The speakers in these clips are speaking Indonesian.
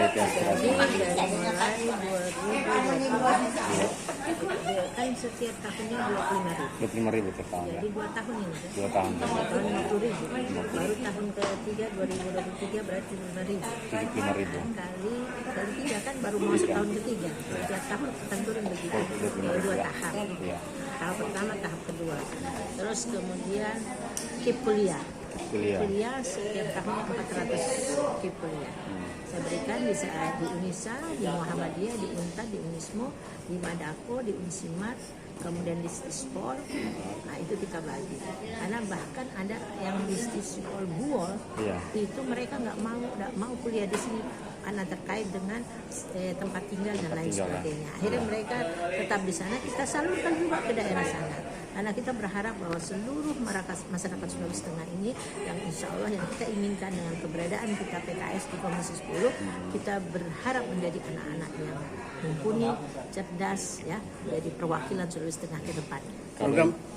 PIP aspirasi? Jadi dari mulai 2020 kan setiap tahunnya 25.000 per tahun ya. jadi 2 tahun ini kan? 2 tahun. 2 tahun 50.000. Baru tahun ketiga 2023 berarti 5.000. 75.000. Kali 3 kan baru masuk tahun ketiga. Setiap tahun akan turun begitu. 2 tahap. Iya. Tahap pertama, tahap kedua. Terus kemudian KIP kuliah. Kuliah setiap tahunnya 400 KIP kuliah. Saya berikan di UNISA, di Muhammadiyah, di UNTAD, di UNISMO, di Madako, di UNSIMAT, kemudian di Stispol. Nah itu kita bagi. Karena bahkan ada yang di Stispol Buol, itu mereka nggak mau kuliah di sini karena terkait dengan tempat tinggal dan lain sebagainya. Akhirnya mereka tetap di sana. Kita salurkan juga ke daerah sana. Karena kita berharap bahwa seluruh masyarakat Sulawesi Tengah ini yang insya Allah yang kita inginkan dengan keberadaan kita PKS di Komisi 10, kita berharap menjadi anak-anak yang mumpuni, cerdas, ya, jadi perwakilan Sulawesi Tengah ke depan.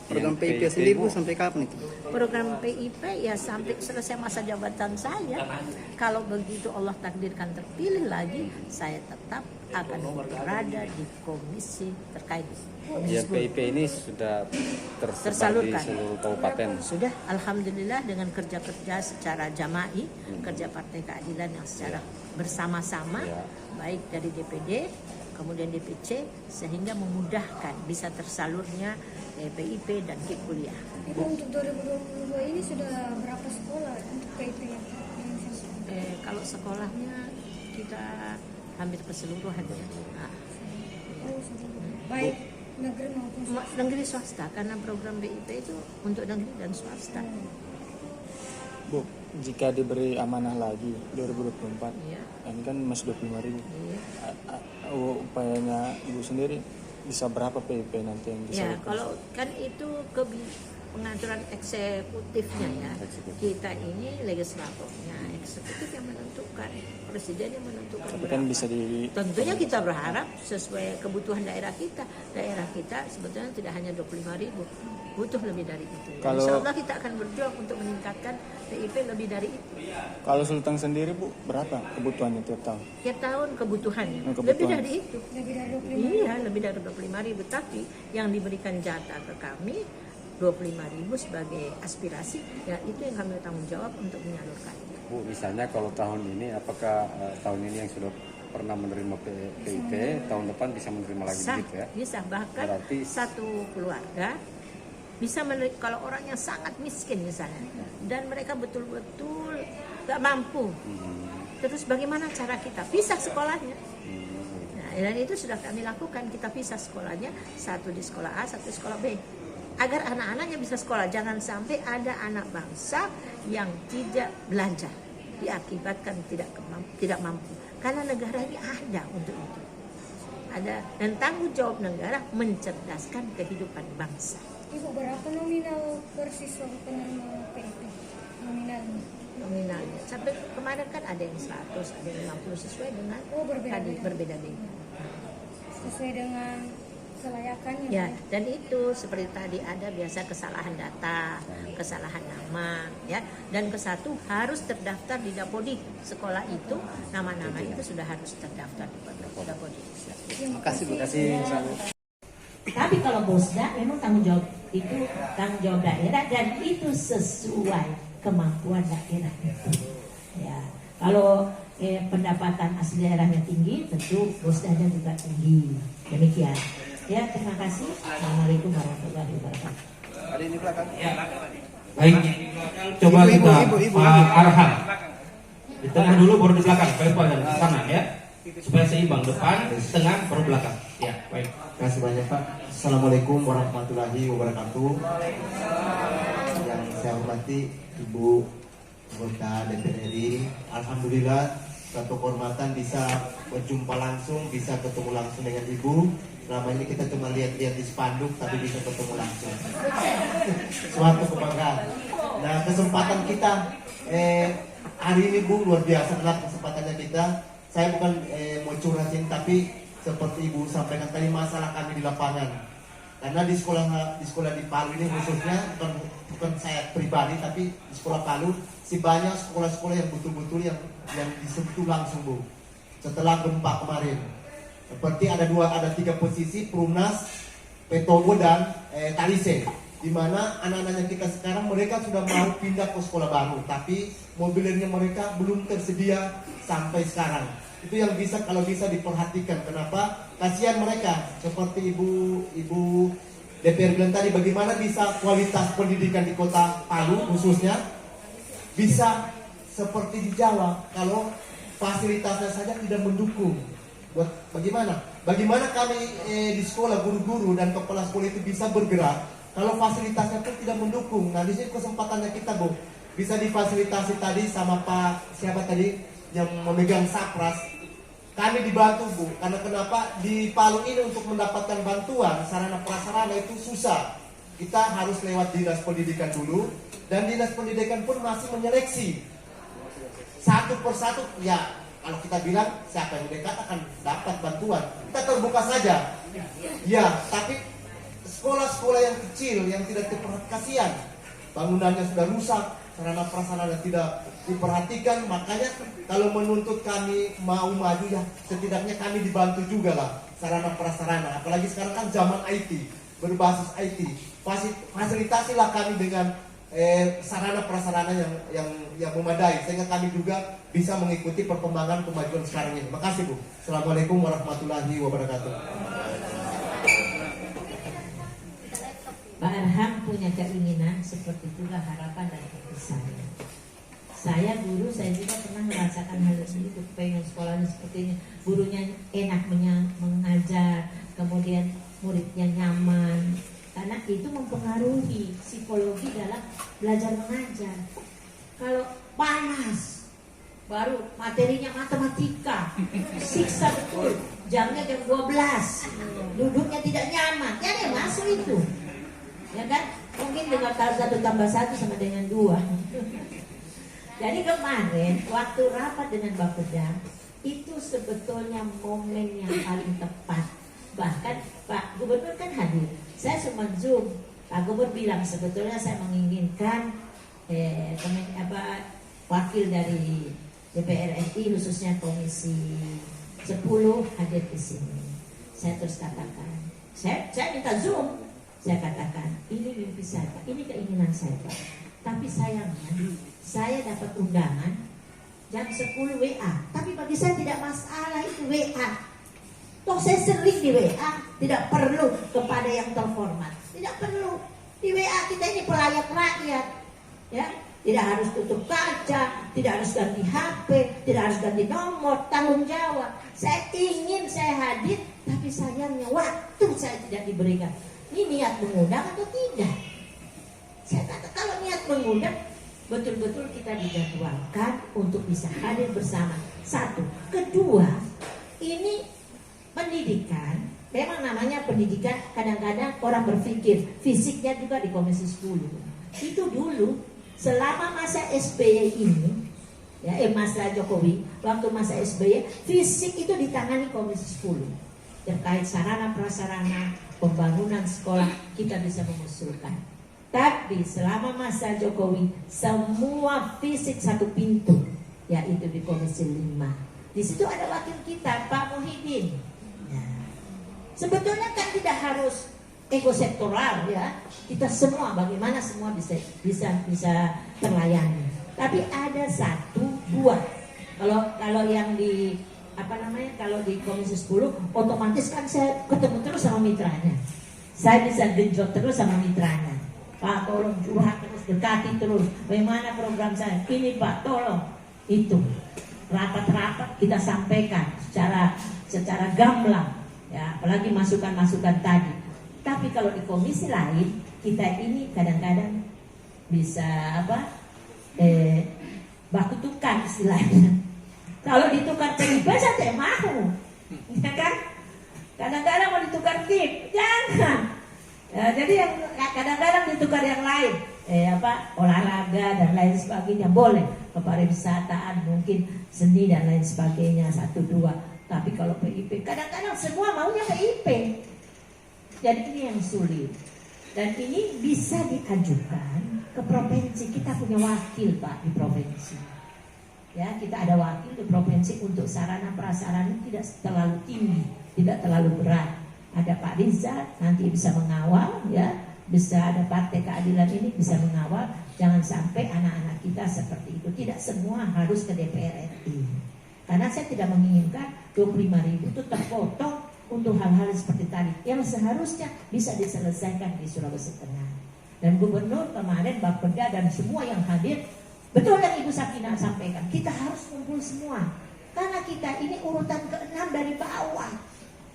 Program PIP sendiri Bu sampai kapan itu? Program PIP ya sampai selesai masa jabatan saya. Kalau begitu Allah takdirkan terpilih lagi, saya tetap akan berada di komisi terkait. Ya, PIP ini sudah tersebar di tersalurkan seluruh kabupaten. Sudah, alhamdulillah dengan kerja-kerja secara jama'i, kerja Partai Keadilan yang secara bersama-sama, baik dari DPD, kemudian DPC, sehingga memudahkan bisa tersalurnya PIP dan KIP kuliah. Ibu untuk 2022 ini sudah berapa sekolah untuk PIP yang kalau sekolahnya kita hampir keseluruhan ya. Nah, baik negeri maupun swasta. Negeri swasta karena program BIP itu untuk negeri dan swasta. Bu, jika diberi amanah lagi 2024, Iya. ini kan masih 25.000. Iya. Upayanya Ibu sendiri bisa berapa PIP nanti yang bisa? Ya, kalau kan itu pengaturan eksekutifnya ya. Kita ini legislatornya, eksekutif yang menentukan, presiden yang menentukan. Tapi kan bisa Tentunya kita berharap sesuai kebutuhan daerah kita. Daerah kita sebetulnya tidak hanya 25.000, butuh lebih dari itu. Insya Allah kita akan berjuang untuk meningkatkan PIP lebih dari itu. Kalau Sultan sendiri Bu, berapa kebutuhannya tiap tahun? Tiap tahun kebutuhannya Kebutuhan. lebih dari itu. Lebih dari 25.000. Iya, lebih dari 25.000. Tapi yang diberikan jatah ke kami 25.000 sebagai aspirasi, ya itu yang kami tanggung jawab untuk menyalurkan. Bu, misalnya kalau tahun ini, apakah tahun ini yang sudah pernah menerima PIP, tahun depan bisa menerima lagi begitu ya? Bisa, bahkan Berarti satu keluarga bisa kalau orangnya sangat miskin misalnya, dan mereka betul-betul gak mampu, terus bagaimana cara kita pisah sekolahnya? Nah, dan itu sudah kami lakukan, kita pisah sekolahnya, satu di sekolah A, satu di sekolah B, agar anak-anaknya bisa sekolah. Jangan sampai ada anak bangsa yang tidak belajar diakibatkan tidak mampu. Karena negara ini ada untuk itu. Ada, dan tanggung jawab negara mencerdaskan kehidupan bangsa. Ibu, berapa nominal per siswa penerima PIP? Nominalnya. Sampai kemarin kan ada yang 100, ada yang 50 sesuai dengan tadi berbeda-beda. Sesuai dengan kelayakannya. Ya, dan itu seperti tadi ada biasa kesalahan data, kesalahan nama, ya. Dan kesatu harus terdaftar di Dapodik. Sekolah itu nama-nama itu sudah harus terdaftar di Dapodik. Terima kasih Bu. Tapi kalau Bosda memang tanggung jawab itu tanggung jawab daerah dan itu sesuai kemampuan daerah itu. Ya, kalau pendapatan asli daerahnya tinggi, tentu Bosdanya juga tinggi. Demikian. Ya, terima kasih. Assalamualaikum warahmatullahi wabarakatuh. Ada ini belakang. Baik, coba kita Pak Arhan di tengah dulu baru di belakang, Pak dan di sana ya, supaya seimbang, depan, tengah, baru belakang. Ya, baik. Terima kasih banyak Pak. Assalamualaikum warahmatullahi wabarakatuh. Yang saya hormati Ibu anggota DPR RI, alhamdulillah satu kehormatan bisa berjumpa langsung, bisa ketemu langsung dengan Ibu. Selama ini kita cuma lihat-lihat di spanduk, tapi bisa ketemu langsung. Suatu kebanggaan. Nah, kesempatan kita hari ini Bu luar biasa benar kesempatannya kita. Saya bukan mau curhatin, tapi seperti Ibu sampaikan tadi masalah kami di lapangan. Karena di sekolah di Palu ini khususnya bukan saya pribadi, tapi di sekolah Palu si banyak sekolah-sekolah yang betul-betul yang disentuh langsung Bu. setelah gempa kemarin. Seperti ada 3 posisi, Perumnas, Petobo dan Talise, di mana anak-anaknya kita sekarang mereka sudah mau pindah ke sekolah baru, tapi mobilnya mereka belum tersedia sampai sekarang. Itu yang kalau bisa diperhatikan. Kenapa? Kasihan mereka. Seperti ibu DPR bilang tadi, bagaimana bisa kualitas pendidikan di kota Palu khususnya bisa seperti di Jawa kalau fasilitasnya saja tidak mendukung. Bagaimana kami di sekolah, guru-guru dan kepala sekolah itu bisa bergerak kalau fasilitasnya pun tidak mendukung. Nah, di sini kesempatannya kita, Bu, bisa difasilitasi tadi sama Pak siapa tadi yang memegang Sapras. Kami dibantu, Bu, karena kenapa di Palu ini untuk mendapatkan bantuan sarana prasarana itu susah. Kita harus lewat dinas pendidikan dulu, dan dinas pendidikan pun masih menyeleksi satu persatu. Ya, kalau kita bilang siapa yang dekat akan dapat bantuan, kita terbuka saja. Ya, tapi sekolah-sekolah yang kecil yang tidak diperhatikan, bangunannya sudah rusak, sarana prasarana tidak diperhatikan. Makanya kalau menuntut kami mau maju, ya setidaknya kami dibantu juga lah sarana prasarana. Apalagi sekarang kan zaman IT, berbasis IT. Fasilitasilah kami dengan sarana prasarana yang memadai, sehingga kami juga bisa mengikuti perkembangan kemajuan sekarang ini. Makasih, Bu. Assalamualaikum warahmatullahi wabarakatuh. Pak Arham punya keinginan seperti itulah harapan dari saya. Saya guru, saya juga pernah merasakan hal ini. Pengen sekolahnya seperti ini, gurunya enak mengajar, kemudian muridnya nyaman, karena itu mempengaruhi psikologi dalam belajar mengajar. Kalau panas, baru materinya matematika, siksa betul, jamnya jam 12, duduknya tidak nyaman, ya masuk itu. Ya kan? Mungkin dengan 1 tambah 1 sama dengan 2. Jadi kemarin waktu rapat dengan Bapeda, itu sebetulnya momen yang paling tepat. Bahkan Pak Gubernur kan hadir. Saya cuma Zoom. Pak Gubernur bilang sebetulnya saya menginginkan wakil dari DPR RI khususnya Komisi 10 hadir di sini. Saya terus katakan, saya minta Zoom. Saya katakan, ini mimpi saya, Pak, ini keinginan saya, Pak. Tapi sayangnya, saya dapat undangan jam 10 WA. Tapi bagi saya tidak masalah itu WA. Toh saya sering di WA, tidak perlu kepada yang terhormat. Tidak perlu. Di WA kita ini pelayan rakyat. Ya, tidak harus tutup kaca, tidak harus ganti HP, tidak harus ganti nomor, tanggung jawab. Saya ingin saya hadir, tapi sayangnya waktu saya tidak diberikan. Ini niat mengundang atau tidak? Saya kata kalau niat mengundang, betul-betul kita dijadwalkan untuk bisa hadir bersama. 1. Kedua, ini pendidikan, memang namanya pendidikan, kadang-kadang orang berpikir fisiknya juga di Komisi 10. Itu dulu selama masa SBY ini, ya masa Jokowi, waktu masa SBY, fisik itu ditangani Komisi 10. Terkait sarana prasarana, pembangunan sekolah kita bisa mengusulkan. Tapi selama masa Jokowi semua fisik satu pintu, yaitu di Komisi 5. Di situ ada wakil kita Pak Muhyiddin. Ya. Sebetulnya kan tidak harus ekosektoral ya. Kita semua bagaimana semua bisa terlayani. Tapi ada 1, 2. Kalau yang di kalau di Komisi 10 otomatis kan saya ketemu terus sama mitranya. Saya bisa genjot terus sama mitranya. Pak tolong curhat terus, dekati terus. Bagaimana program saya? Ini Pak tolong. Itu rapat-rapat kita sampaikan secara gamblang. Ya, apalagi masukan-masukan tadi. Tapi kalau di komisi lain kita ini kadang-kadang bisa baku tukar istilahnya. Kalau ditukar PIP saya tidak mau, ya kan? Kadang-kadang mau ditukar PIP, jangan. Ya, jadi yang kadang-kadang ditukar yang lain, olahraga dan lain sebagainya boleh, kepariwisataan mungkin seni dan lain sebagainya 1, 2. Tapi kalau PIP, kadang-kadang semua maunya PIP. Jadi ini yang sulit. Dan ini bisa diajukan ke provinsi. Kita punya wakil Pak di provinsi. Ya, kita ada wakil di provinsi untuk sarana prasarana tidak terlalu tinggi, tidak terlalu berat. Ada Pak Rizal nanti bisa mengawal, ya, bisa ada Partai Keadilan ini bisa mengawal. Jangan sampai anak-anak kita seperti itu. Tidak semua harus ke DPR RI. Karena saya tidak menginginkan 25.000 itu terpotong untuk hal-hal seperti tadi yang seharusnya bisa diselesaikan di Sulawesi Tengah. Dan Gubernur kemarin, Bapeda dan semua yang hadir, betul yang Ibu Sakinah sampaikan, kita harus kumpul semua. Karena kita ini urutan ke-6 dari bawah.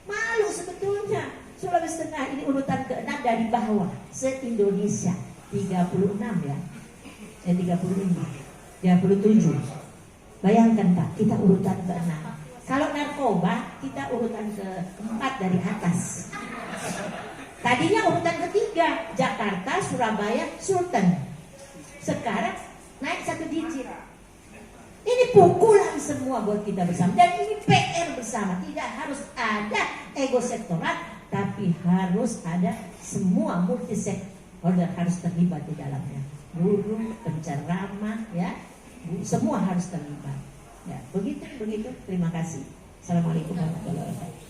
Malu sebetulnya. Sulawesi Tengah ini urutan ke-6 dari bawah se-Indonesia. 36 ya. 37. Bayangkan Pak, kita urutan ke-6. Kalau narkoba, kita urutan ke-4 dari atas. Tadinya urutan ketiga, Jakarta, Surabaya, Sultan. Sekarang naik 1 digit. Ini pukulan semua buat kita bersama. Dan ini PR bersama. Tidak harus ada ego sektoral, tapi harus ada semua multi stakeholder harus terlibat di dalamnya. Guru, penceramah, ya, semua harus terlibat. Ya, begitu. Terima kasih. Assalamualaikum warahmatullahi wabarakatuh.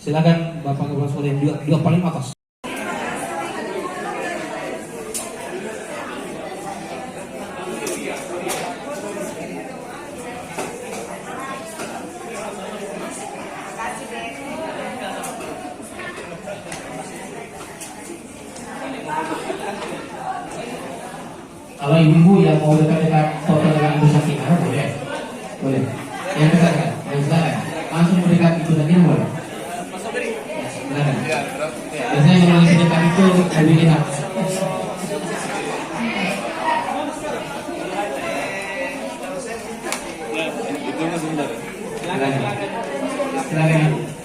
Silakan Bapak Kepala Sekolah yang dua paling atas. Kalau ibu yang mau dekat-dekat foto dengan Ibu Sakinah boleh, yang dekat kan, silakan. Langsung mendekat Ibu Sakinah boleh. Silakan. Biasanya kalau yang dekat itu lebih lihat. Silakan. Silakan.